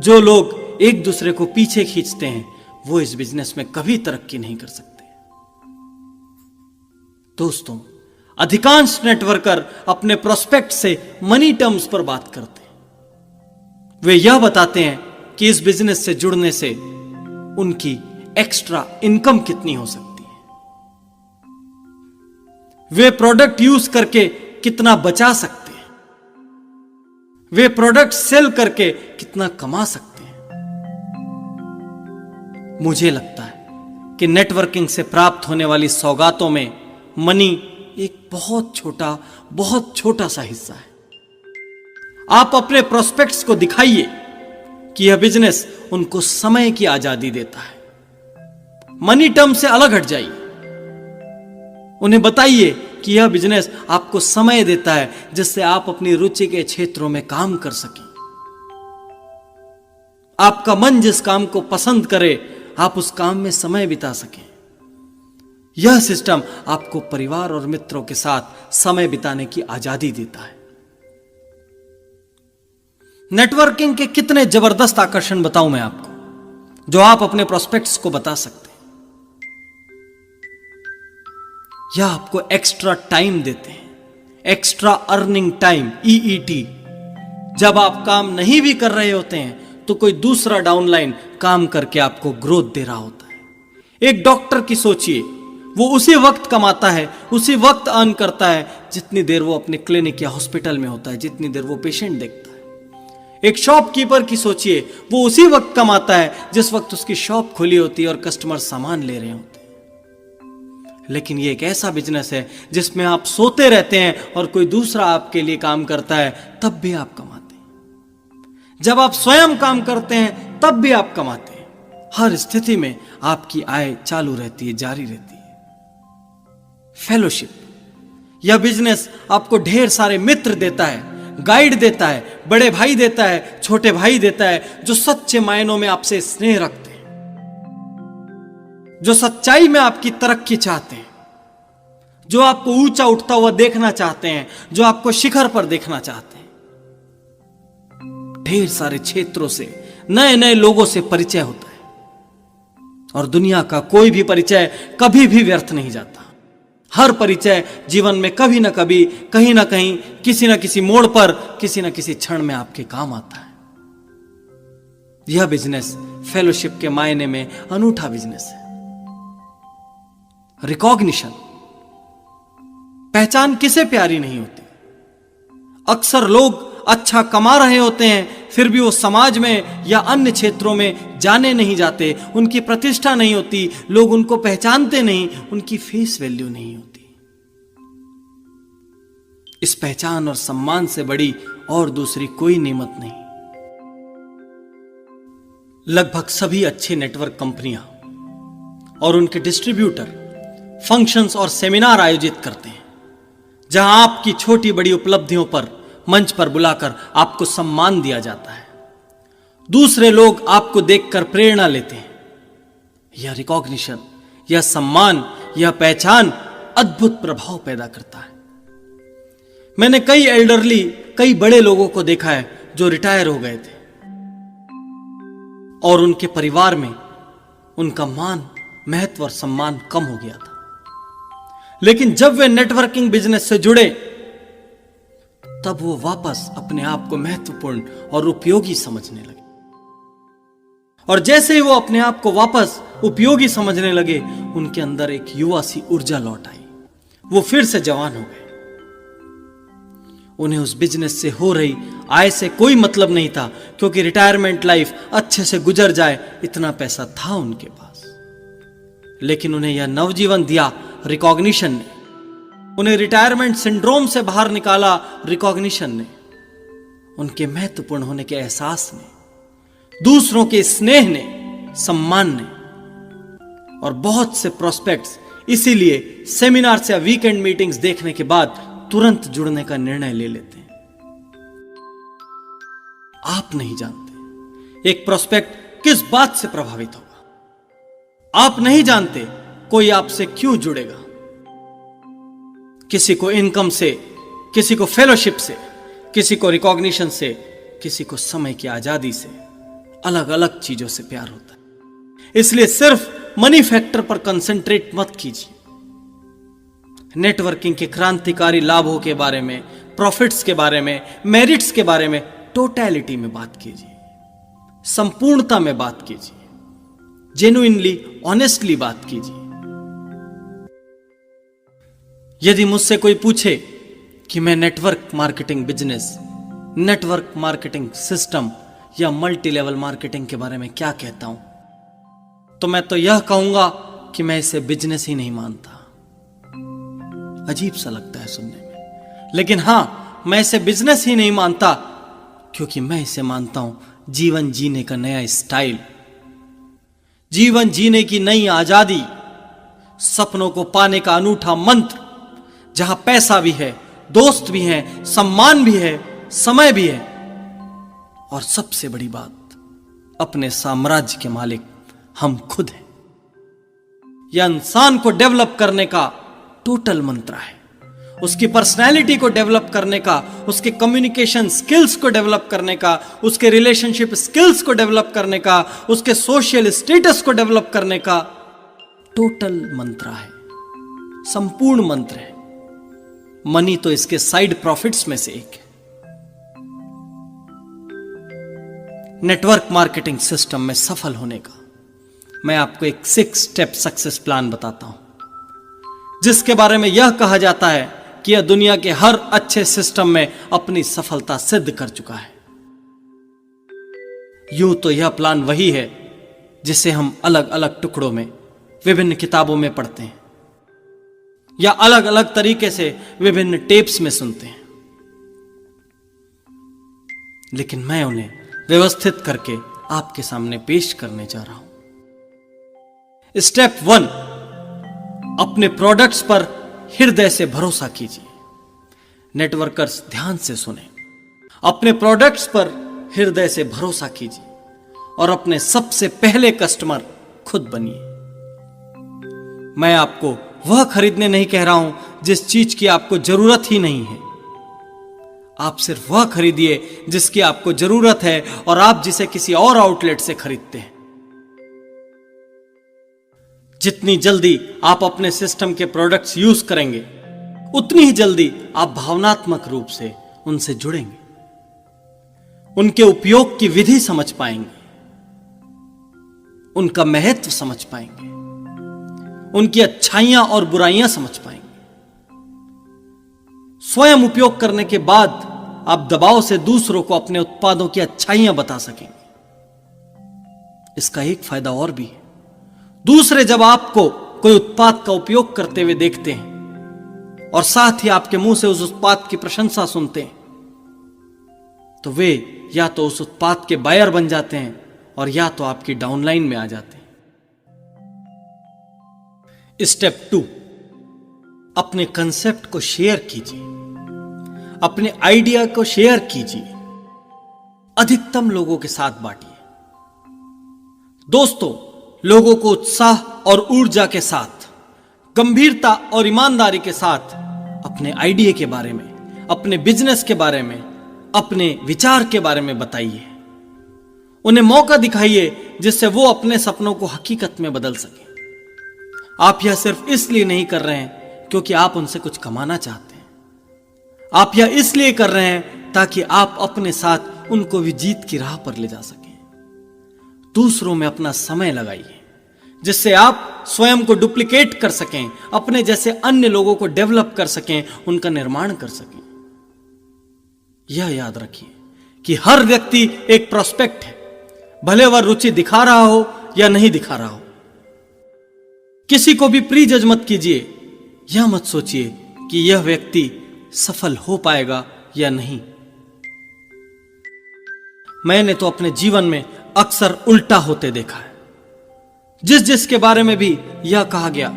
जो लोग एक दूसरे को पीछे खींचते हैं, वो इस बिजनेस में कभी तरक्की नहीं कर सकते। दोस्तों, अधिकांश नेटवर्कर अपने प्रोस्पेक्ट से मनी टर्म्स पर बात करते हैं। वे यह बताते हैं कि इस बिजनेस से जुड़ने से उनकी एक्स्ट्रा इनकम कितनी हो सकती है, वे प्रोडक्ट यूज करके कितना बचा सकते हैं, वे प्रोडक्ट सेल करके कितना कमा सकते हैं। मुझे लगता है कि नेटवर्किंग से प्राप्त होने वाली सौगातों में मनी एक बहुत छोटा सा हिस्सा है। आप अपने प्रोस्पेक्ट्स को दिखाइए कि यह बिजनेस उनको समय की आजादी देता है। मनी टर्म से अलग हट जाइए, उन्हें बताइए कि यह बिजनेस आपको समय देता है जिससे आप अपनी रुचि के क्षेत्रों में काम कर सकें। आपका मन जिस काम को पसंद करे, आप उस काम में समय बिता सकें। यह सिस्टम आपको परिवार और मित्रों के साथ समय बिताने की आजादी देता है। नेटवर्किंग के कितने जबरदस्त आकर्षण बताऊं मैं आपको, जो आप अपने प्रोस्पेक्ट्स को बता सकते हैं। यह आपको एक्स्ट्रा टाइम देते हैं, एक्स्ट्रा अर्निंग टाइम, EET। जब आप काम नहीं भी कर रहे होते हैं तो कोई दूसरा डाउनलाइन काम करके आपको ग्रोथ दे रहा होता है। एक डॉक्टर की सोचिए, वो उसी वक्त कमाता है, उसी वक्त अर्न करता है जितनी देर वो अपने क्लिनिक या हॉस्पिटल में होता है, जितनी देर वो पेशेंट देखता है। एक शॉपकीपर की सोचिए, वो उसी वक्त कमाता है जिस वक्त उसकी शॉप खुली होती है और कस्टमर सामान ले रहे होते हैं। लेकिन ये एक ऐसा बिजनेस है जिसमें आप सोते रहते हैं और कोई दूसरा आपके लिए काम करता है, तब भी आप कमाते हैं। जब आप स्वयं काम करते हैं तब भी आप कमाते हैं। हर स्थिति में आपकी आय चालू रहती है, जारी रहती है। फेलोशिप, यह बिजनेस आपको ढेर सारे मित्र देता है, गाइड देता है, बड़े भाई देता है, छोटे भाई देता है, जो सच्चे मायनों में आपसे स्नेह रखते हैं, जो सच्चाई में आपकी तरक्की चाहते हैं, जो आपको ऊंचा उठता हुआ देखना चाहते हैं, जो आपको शिखर पर देखना चाहते हैं। ढेर सारे क्षेत्रों से, नए नए लोगों से परिचय होता है, और दुनिया का कोई भी परिचय कभी भी व्यर्थ नहीं जाता। हर परिचय जीवन में कभी ना कभी, कहीं ना कहीं, किसी ना किसी मोड़ पर, किसी ना किसी क्षण में आपके काम आता है। यह बिजनेस फेलोशिप के मायने में अनूठा बिजनेस है। रिकॉग्निशन, पहचान किसे प्यारी नहीं होती। अक्सर लोग अच्छा कमा रहे होते हैं, फिर भी वो समाज में या अन्य क्षेत्रों में जाने नहीं जाते, उनकी प्रतिष्ठा नहीं होती, लोग उनको पहचानते नहीं, उनकी फेस वैल्यू नहीं होती। इस पहचान और सम्मान से बड़ी और दूसरी कोई नेमत नहीं। लगभग सभी अच्छे नेटवर्क कंपनियां और उनके डिस्ट्रीब्यूटर फंक्शंस और सेमिनार आयोजित करते हैं, जहां आपकी छोटी बड़ी उपलब्धियों पर मंच पर बुलाकर आपको सम्मान दिया जाता है। दूसरे लोग आपको देखकर प्रेरणा लेते हैं। यह रिकॉग्निशन, यह सम्मान, यह पहचान अद्भुत प्रभाव पैदा करता है। मैंने कई एल्डरली, कई बड़े लोगों को देखा है जो रिटायर हो गए थे। और उनके परिवार में उनका मान, महत्व और सम्मान कम हो गया था। लेकिन जब वे नेटवर्किंग बिजनेस से जुड़े तब वो वापस अपने आप को महत्वपूर्ण और उपयोगी समझने लगे। और जैसे ही वो अपने आप को वापस उपयोगी समझने लगे, उनके अंदर एक युवा सी ऊर्जा लौट आई। वो फिर से जवान हो गए। उन्हें उस बिजनेस से हो रही आय से कोई मतलब नहीं था, क्योंकि रिटायरमेंट लाइफ अच्छे से गुजर जाए इतना पैसा था उनके पास। लेकिन उन्हें यह नवजीवन दिया रिकॉग्निशन ने। उन्हें रिटायरमेंट सिंड्रोम से बाहर निकाला रिकॉग्निशन ने, उनके महत्वपूर्ण होने के एहसास ने, दूसरों के स्नेह ने, सम्मान ने। और बहुत से प्रोस्पेक्ट्स इसीलिए सेमिनार्स या वीकेंड मीटिंग्स देखने के बाद तुरंत जुड़ने का निर्णय ले लेते हैं। आप नहीं जानते एक प्रोस्पेक्ट किस बात से प्रभावित होगा। आप नहीं जानते कोई आपसे क्यों जुड़ेगा। किसी को इनकम से, किसी को फेलोशिप से, किसी को रिकॉग्निशन से, किसी को समय की आजादी से, अलग अलग चीजों से प्यार होता है। इसलिए सिर्फ मनी फैक्टर पर कंसंट्रेट मत कीजिए। नेटवर्किंग के क्रांतिकारी लाभों के बारे में, प्रॉफिट्स के बारे में, मेरिट्स के बारे में टोटैलिटी में बात कीजिए, संपूर्णता में बात कीजिए, जेन्युइनली, ऑनेस्टली बात कीजिए। यदि मुझसे कोई पूछे कि मैं network marketing business, network marketing system या मल्टी लेवल मार्केटिंग के बारे में क्या कहता हूं, तो मैं तो यह कहूंगा कि मैं इसे बिजनेस ही नहीं मानता। अजीब सा लगता है सुनने में, लेकिन हां, मैं इसे बिजनेस ही नहीं मानता क्योंकि मैं इसे मानता हूं जीवन जीने का नया स्टाइल, जीवन जीने की नई आजादी, सपनों को पाने का अनूठा मंत्र, जहां पैसा भी है, दोस्त भी हैं, सम्मान भी है, समय भी है, और सबसे बड़ी बात, अपने साम्राज्य के मालिक हम खुद हैं। यह इंसान को डेवलप करने का टोटल मंत्र है, उसकी पर्सनैलिटी को डेवलप करने का, उसके कम्युनिकेशन स्किल्स को डेवलप करने का, उसके रिलेशनशिप स्किल्स को डेवलप करने का, उसके सोशल स्टेटस को डेवलप करने का टोटल मंत्र है, संपूर्ण मंत्र है। मनी तो इसके साइड प्रॉफिट्स में से एक है। नेटवर्क मार्केटिंग सिस्टम में सफल होने का मैं आपको एक 6 स्टेप सक्सेस प्लान बताता हूं, जिसके बारे में यह कहा जाता है कि यह दुनिया के हर अच्छे सिस्टम में अपनी सफलता सिद्ध कर चुका है। यूं तो यह प्लान वही है जिसे हम अलग अलग टुकड़ों में विभिन्न किताबों में पढ़ते हैं या अलग अलग तरीके से विभिन्न टेप्स में सुनते हैं, लेकिन मैं उन्हें व्यवस्थित करके आपके सामने पेश करने जा रहा हूं। स्टेप 1, अपने प्रोडक्ट्स पर हृदय से भरोसा कीजिए। नेटवर्कर्स ध्यान से सुने। अपने प्रोडक्ट्स पर हृदय से भरोसा कीजिए और अपने सबसे पहले कस्टमर खुद बनिए। मैं आपको वह खरीदने नहीं कह रहा हूं जिस चीज की आपको जरूरत ही नहीं है। आप सिर्फ वह खरीदिए जिसकी आपको जरूरत है और आप जिसे किसी और आउटलेट से खरीदते हैं। जितनी जल्दी आप अपने सिस्टम के प्रोडक्ट्स यूज करेंगे, उतनी ही जल्दी आप भावनात्मक रूप से उनसे जुड़ेंगे, उनके उपयोग की विधि समझ पाएंगे, उनका महत्व समझ पाएंगे, उनकी अच्छाइयां और बुराइयां समझ पाएंगे। स्वयं उपयोग करने के बाद आप दबाव से दूसरों को अपने उत्पादों की अच्छाइयां बता सकेंगे। इसका एक फायदा और भी है, दूसरे जब आपको कोई उत्पाद का उपयोग करते हुए देखते हैं और साथ ही आपके मुंह से उस उत्पाद की प्रशंसा सुनते हैं, तो वे या तो उस उत्पाद के बायर बन जाते हैं और या तो आपकी डाउनलाइन में आ जाते हैं। स्टेप 2, अपने कंसेप्ट को शेयर कीजिए, अपने आइडिया को शेयर कीजिए, अधिकतम लोगों के साथ बांटिए। दोस्तों, लोगों को उत्साह और ऊर्जा के साथ, गंभीरता और ईमानदारी के साथ अपने आइडिया के बारे में, अपने बिजनेस के बारे में, अपने विचार के बारे में बताइए। उन्हें मौका दिखाइए जिससे वो अपने सपनों को हकीकत में बदल सके। आप यह सिर्फ इसलिए नहीं कर रहे हैं क्योंकि आप उनसे कुछ कमाना चाहते हैं। आप यह इसलिए कर रहे हैं ताकि आप अपने साथ उनको भी जीत की राह पर ले जा सकें। दूसरों में अपना समय लगाइए जिससे आप स्वयं को डुप्लीकेट कर सकें, अपने जैसे अन्य लोगों को डेवलप कर सकें, उनका निर्माण कर सकें। यह याद रखिए कि हर व्यक्ति एक प्रोस्पेक्ट है, भले वह रुचि दिखा रहा हो या नहीं दिखा रहा हो। किसी को भी प्री जज मत कीजिए। यह मत सोचिए कि यह व्यक्ति सफल हो पाएगा या नहीं। मैंने तो अपने जीवन में अक्सर उल्टा होते देखा है। जिसके बारे में भी यह कहा गया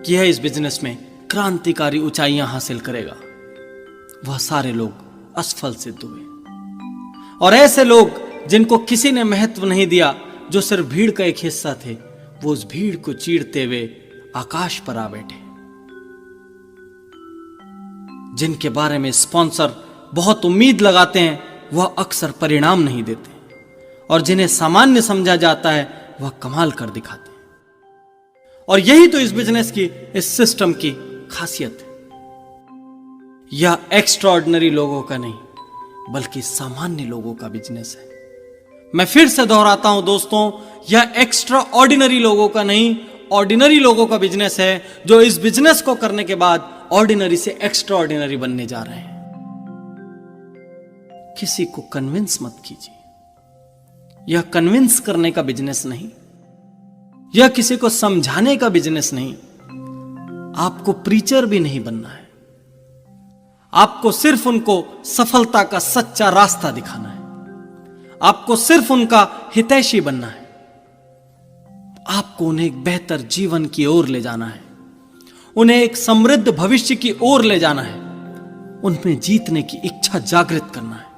कि यह इस बिजनेस में क्रांतिकारी ऊंचाइयां हासिल करेगा, वह सारे लोग असफल सिद्ध हुए। और ऐसे लोग जिनको किसी ने महत्व नहीं दिया, जो सिर्फ भीड़ का एक हिस्सा थे, वो उस भीड़ को चीरते हुए आकाश पर आ बैठे। जिनके बारे में स्पॉन्सर बहुत उम्मीद लगाते हैं, वह अक्सर परिणाम नहीं देते, और जिन्हें सामान्य समझा जाता है वह कमाल कर दिखाते हैं। और यही तो इस बिजनेस की, इस सिस्टम की खासियत है। यह एक्स्ट्राऑर्डिनरी लोगों का नहीं, बल्कि सामान्य लोगों का बिजनेस है। मैं फिर से दोहराता हूं दोस्तों, यह एक्स्ट्रा ऑर्डिनरी लोगों का नहीं, ऑर्डिनरी लोगों का बिजनेस है, जो इस बिजनेस को करने के बाद ऑर्डिनरी से एक्स्ट्रा ऑर्डिनरी बनने जा रहे हैं। किसी को कन्विंस मत कीजिए। यह कन्विंस करने का बिजनेस नहीं, यह किसी को समझाने का बिजनेस नहीं। आपको प्रीचर भी नहीं बनना है। आपको सिर्फ उनको सफलता का सच्चा रास्ता दिखाना है। आपको सिर्फ उनका हितैषी बनना है। आपको उन्हें एक बेहतर जीवन की ओर ले जाना है, उन्हें एक समृद्ध भविष्य की ओर ले जाना है, उनमें जीतने की इच्छा जागृत करना है।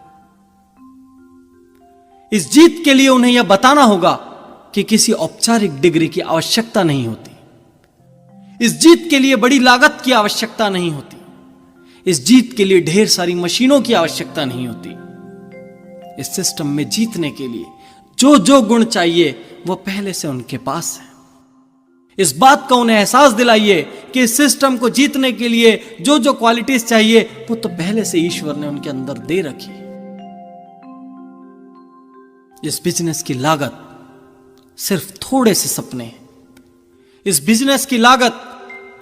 इस जीत के लिए उन्हें यह बताना होगा कि किसी औपचारिक डिग्री की आवश्यकता नहीं होती। इस जीत के लिए बड़ी लागत की आवश्यकता नहीं होती। इस जीत के लिए ढेर सारी मशीनों की आवश्यकता नहीं होती। इस सिस्टम में जीतने के लिए जो जो गुण चाहिए वो पहले से उनके पास है। इस बात का उन्हें एहसास दिलाइए कि इस सिस्टम को जीतने के लिए जो जो क्वालिटीज चाहिए वो तो पहले से ईश्वर ने उनके अंदर दे रखी। इस बिजनेस की लागत सिर्फ थोड़े से सपने हैं। इस बिजनेस की लागत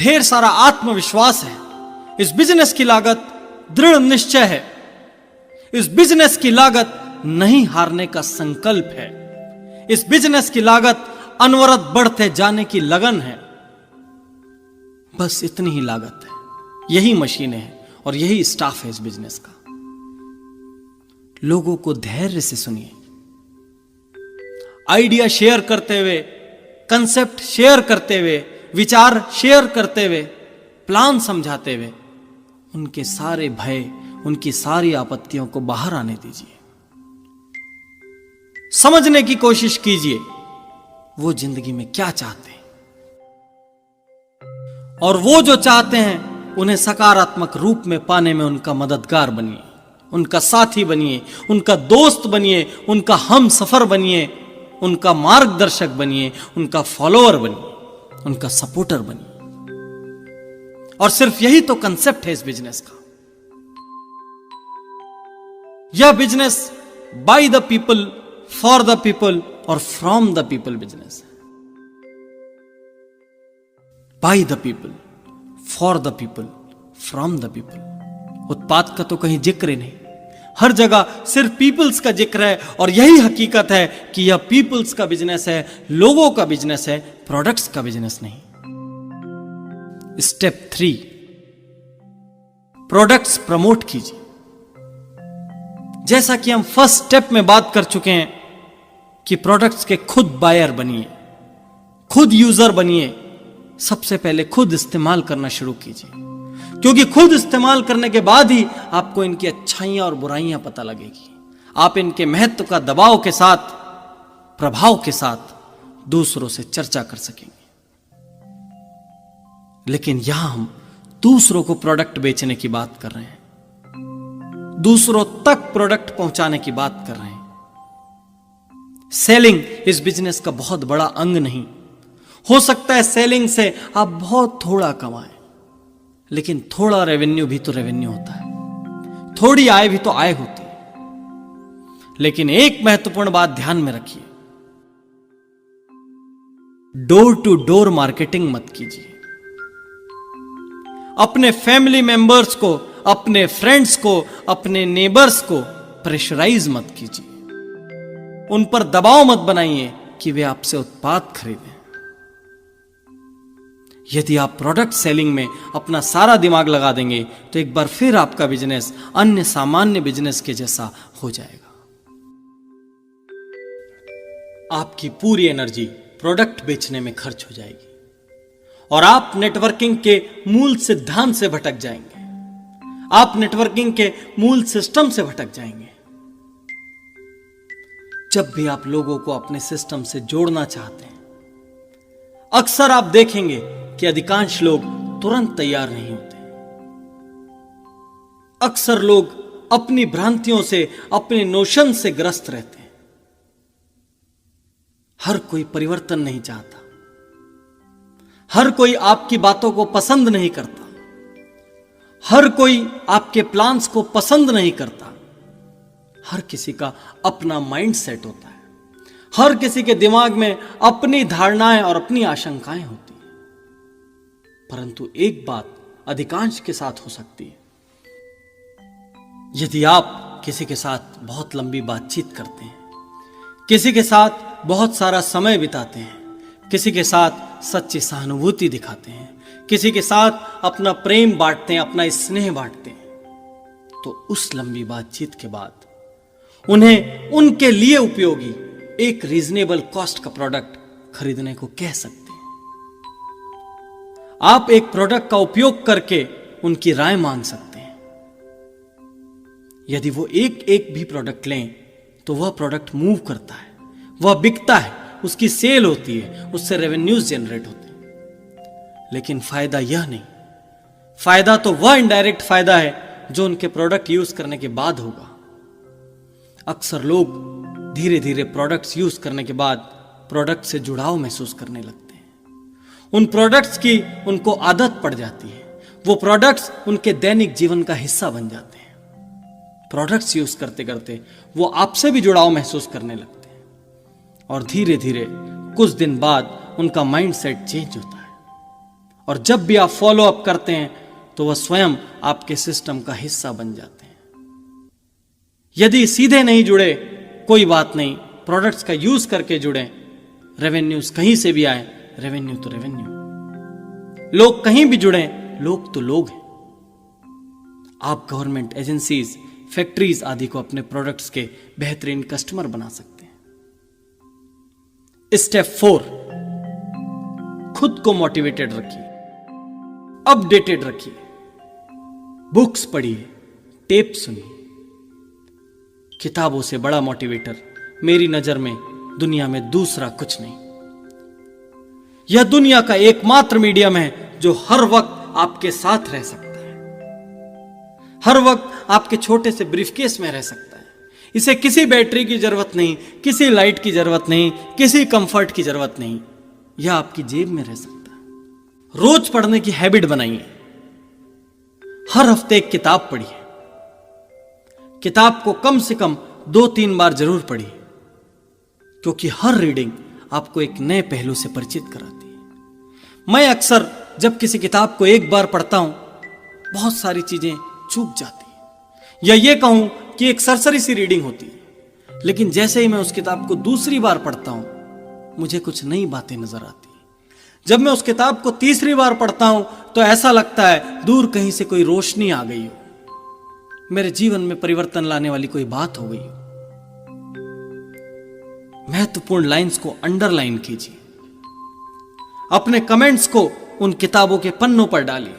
ढेर सारा आत्मविश्वास है। इस बिजनेस की लागत दृढ़ निश्चय है। इस बिजनेस की लागत नहीं हारने का संकल्प है। इस बिजनेस की लागत अनवरत बढ़ते जाने की लगन है। बस इतनी ही लागत है। यही मशीनें हैं और यही स्टाफ है इस बिजनेस का। लोगों को धैर्य से सुनिए। आइडिया शेयर करते हुए, कंसेप्ट शेयर करते हुए, विचार शेयर करते हुए, प्लान समझाते हुए उनके सारे भय, उनकी सारी आपत्तियों को बाहर आने दीजिए। समझने की कोशिश कीजिए वो जिंदगी में क्या चाहते हैं, और वो जो चाहते हैं उन्हें सकारात्मक रूप में पाने में उनका मददगार बनिए, उनका साथी बनिए, उनका दोस्त बनिए, उनका हम सफर बनिए, उनका मार्गदर्शक बनिए, उनका फॉलोअर बनिए, उनका सपोर्टर बनिए। और सिर्फ यही तो कंसेप्ट है इस बिजनेस का। यह business by the people, for the people और फ्रॉम द पीपल बिजनेस है। By the people, for the people, from the people. उत्पाद का तो कहीं जिक्र ही नहीं। हर जगह सिर्फ पीपल्स का जिक्र है, और यही हकीकत है कि यह पीपल्स का बिजनेस है, लोगों का बिजनेस है, प्रोडक्ट्स का बिजनेस नहीं। स्टेप 3, प्रोडक्ट्स प्रमोट कीजिए। जैसा कि हम फर्स्ट स्टेप में बात कर चुके हैं कि प्रोडक्ट्स के खुद बायर बनिए, खुद यूजर बनिए। सबसे पहले खुद इस्तेमाल करना शुरू कीजिए, क्योंकि खुद इस्तेमाल करने के बाद ही आपको इनकी अच्छाइयां और बुराइयां पता लगेगी। आप इनके महत्व का दबाव के साथ, प्रभाव के साथ दूसरों से चर्चा कर सकेंगे। लेकिन यहां हम दूसरों को प्रोडक्ट बेचने की बात कर रहे हैं, दूसरों तक प्रोडक्ट पहुंचाने की बात कर रहे हैं। सेलिंग इस बिजनेस का बहुत बड़ा अंग नहीं। हो सकता है सेलिंग से आप बहुत थोड़ा कमाएं, लेकिन थोड़ा रेवेन्यू भी तो रेवेन्यू होता है, थोड़ी आय भी तो आय होती है। लेकिन एक महत्वपूर्ण बात ध्यान में रखिए, डोर टू डोर मार्केटिंग मत कीजिए। अपने फैमिली मेंबर्स को, अपने फ्रेंड्स को, अपने नेबर्स को प्रेशराइज मत कीजिए, उन पर दबाव मत बनाइए कि वे आपसे उत्पाद खरीदें। यदि आप प्रोडक्ट सेलिंग में अपना सारा दिमाग लगा देंगे तो एक बार फिर आपका बिजनेस अन्य सामान्य बिजनेस के जैसा हो जाएगा। आपकी पूरी एनर्जी प्रोडक्ट बेचने में खर्च हो जाएगी और आप नेटवर्किंग के मूल सिद्धांत से भटक जाएंगे, आप नेटवर्किंग के मूल सिस्टम से भटक जाएंगे। जब भी आप लोगों को अपने सिस्टम से जोड़ना चाहते हैं, अक्सर आप देखेंगे कि अधिकांश लोग तुरंत तैयार नहीं होते। अक्सर लोग अपनी भ्रांतियों से, अपने नोशन से ग्रस्त रहते हैं। हर कोई परिवर्तन नहीं चाहता, हर कोई आपकी बातों को पसंद नहीं करता, हर कोई आपके प्लान्स को पसंद नहीं करता। हर किसी का अपना माइंड सेट होता है, हर किसी के दिमाग में अपनी धारणाएं और अपनी आशंकाएं होती हैं। परंतु एक बात अधिकांश के साथ हो सकती है, यदि आप किसी के साथ बहुत लंबी बातचीत करते हैं, किसी के साथ बहुत सारा समय बिताते हैं, किसी के साथ सच्ची सहानुभूति दिखाते हैं, किसी के साथ अपना प्रेम बांटते हैं, अपना स्नेह बांटते हैं, तो उस लंबी बातचीत के बाद उन्हें उनके लिए उपयोगी एक रीजनेबल कॉस्ट का प्रोडक्ट खरीदने को कह सकते हैं। आप एक प्रोडक्ट का उपयोग करके उनकी राय मांग सकते हैं। यदि वो एक एक भी प्रोडक्ट लें तो वह प्रोडक्ट मूव करता है, वह बिकता है, उसकी सेल होती है, उससे रेवेन्यूज जनरेट होते हैं। लेकिन फायदा यह नहीं, फायदा तो वह इनडायरेक्ट फायदा है जो उनके प्रोडक्ट यूज करने के बाद होगा। अक्सर लोग धीरे धीरे प्रोडक्ट्स यूज करने के बाद प्रोडक्ट से जुड़ाव महसूस करने लगते हैं। उन प्रोडक्ट्स की उनको आदत पड़ जाती है, वो प्रोडक्ट्स उनके दैनिक जीवन का हिस्सा बन जाते हैं। प्रोडक्ट्स यूज करते करते वो आपसे भी जुड़ाव महसूस करने लगते हैं और धीरे धीरे कुछ दिन बाद उनका माइंड सेट चेंज होता है और जब भी आप फॉलो अप करते हैं तो वह स्वयं आपके सिस्टम का हिस्सा बन जाते हैं। यदि सीधे नहीं जुड़े कोई बात नहीं, प्रोडक्ट्स का यूज करके जुड़े, रेवेन्यूज कहीं से भी आए, रेवेन्यू तो रेवेन्यू। लोग कहीं भी जुड़े, लोग तो लोग हैं। आप गवर्नमेंट एजेंसीज, फैक्ट्रीज आदि को अपने प्रोडक्ट्स के बेहतरीन कस्टमर बना सकते हैं। स्टेप 4, खुद को मोटिवेटेड रखिए, अपडेटेड रखिए, बुक्स पढ़िए, टेप सुनिए। किताबों से बड़ा मोटिवेटर मेरी नजर में दुनिया में दूसरा कुछ नहीं। यह दुनिया का एकमात्र मीडियम है जो हर वक्त आपके साथ रह सकता है, हर वक्त आपके छोटे से ब्रीफकेस में रह सकता है। इसे किसी बैटरी की जरूरत नहीं, किसी लाइट की जरूरत नहीं, किसी कंफर्ट की जरूरत नहीं, यह आपकी जेब में रह सकता है। रोज पढ़ने की हैबिट बनाइए, हर हफ्ते एक किताब पढ़िए। किताब को कम से कम 2-3 बार जरूर पढ़िए, क्योंकि हर रीडिंग आपको एक नए पहलू से परिचित कराती है। मैं अक्सर जब किसी किताब को एक बार पढ़ता हूं, बहुत सारी चीजें चूक जाती हैं, या ये कहूं कि एक सरसरी सी रीडिंग होती है, लेकिन जैसे ही मैं उस किताब को दूसरी बार पढ़ता हूं, मुझे कुछ नई बातें नजर आती हैं। जब मैं उस किताब को तीसरी बार पढ़ता हूं तो ऐसा लगता है दूर कहीं से कोई रोशनी आ गई हो, मेरे जीवन में परिवर्तन लाने वाली कोई बात हो गई हो। महत्वपूर्ण लाइंस को अंडरलाइन कीजिए, अपने कमेंट्स को उन किताबों के पन्नों पर डालिए,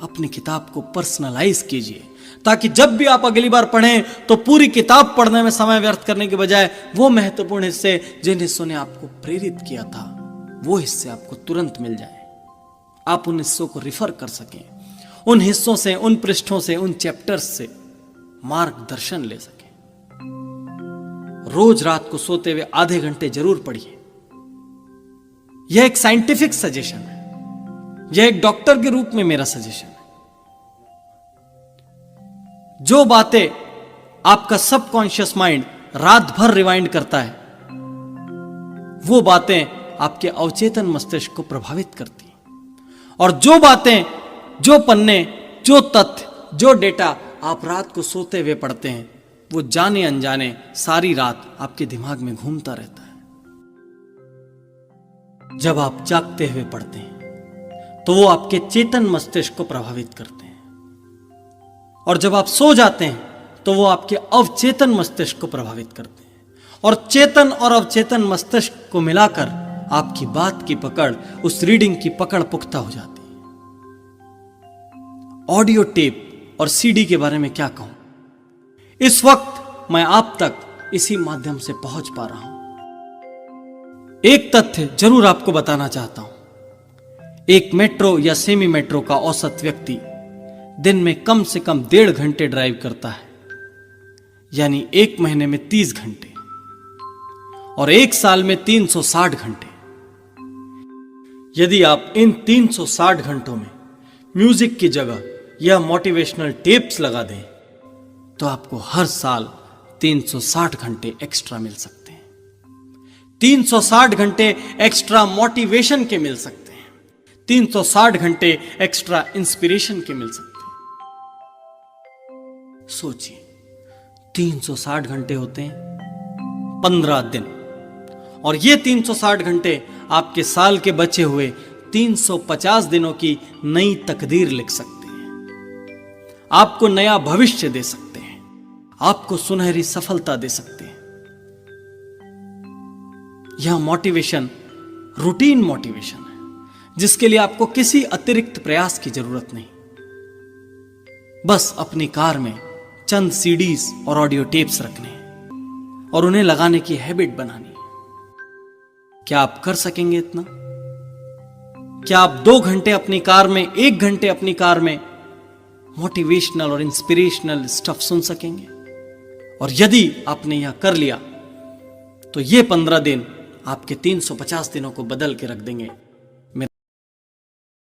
अपनी किताब को पर्सनलाइज कीजिए, ताकि जब भी आप अगली बार पढ़ें तो पूरी किताब पढ़ने में समय व्यर्थ करने के बजाय वो महत्वपूर्ण हिस्से जिन हिस्सों ने आपको प्रेरित किया था, वो हिस्से आपको तुरंत मिल जाए। आप उन हिस्सों को रिफर कर सकें, उन हिस्सों से, उन पृष्ठों से, उन चैप्टर्स से मार्गदर्शन ले सकें। रोज रात को सोते हुए आधे घंटे जरूर पढ़िए। यह एक साइंटिफिक सजेशन है, यह एक डॉक्टर के रूप में मेरा सजेशन है। जो बातें आपका सबकॉन्शियस माइंड रात भर रिवाइंड करता है, वो बातें आपके अवचेतन मस्तिष्क को प्रभावित करती हैं। और जो बातें, जो पन्ने, जो तथ्य, जो डेटा आप रात को सोते हुए पढ़ते हैं, वो जाने अनजाने सारी रात आपके दिमाग में घूमता रहता है। जब आप जागते हुए पढ़ते हैं तो वो आपके चेतन मस्तिष्क को प्रभावित करते हैं, और जब आप सो जाते हैं तो वो आपके अवचेतन मस्तिष्क को प्रभावित करते हैं। और चेतन और अवचेतन मस्तिष्क को मिलाकर आपकी बात की पकड़, उस रीडिंग की पकड़ पुख्ता हो जाती है। ऑडियो टेप और सीडी के बारे में क्या कहूं, इस वक्त मैं आप तक इसी माध्यम से पहुंच पा रहा हूं। एक तथ्य जरूर आपको बताना चाहता हूं। एक मेट्रो या सेमी मेट्रो का औसत व्यक्ति दिन में कम से कम 1.5 घंटे ड्राइव करता है, यानी एक महीने में 30 घंटे और एक साल में 360 घंटे। यदि आप इन 360 घंटों में म्यूजिक की जगह या मोटिवेशनल टेप्स लगा दें तो आपको हर साल 360 घंटे एक्स्ट्रा मिल सकते हैं। 360 घंटे एक्स्ट्रा मोटिवेशन के मिल सकते हैं, 360 घंटे एक्स्ट्रा इंस्पिरेशन के मिल सकते हैं। सोचिए, 360 घंटे होते हैं 15 दिन, और ये 360 घंटे आपके साल के बचे हुए 350 दिनों की नई तकदीर लिख सकते हैं, आपको नया भविष्य दे सकते हैं, आपको सुनहरी सफलता दे सकते हैं। यह मोटिवेशन रूटीन मोटिवेशन है, जिसके लिए आपको किसी अतिरिक्त प्रयास की जरूरत नहीं। बस अपनी कार में चंद सीडीज और ऑडियो टेप्स रखने हैं और उन्हें लगाने की हैबिट बनानी है। क्या आप कर सकेंगे इतना? क्या आप 2 घंटे अपनी कार में, 1 घंटे अपनी कार में मोटिवेशनल और इंस्पिरेशनल स्टफ सुन सकेंगे? और यदि आपने यह कर लिया तो ये 15 दिन आपके 350 दिनों को बदल के रख देंगे।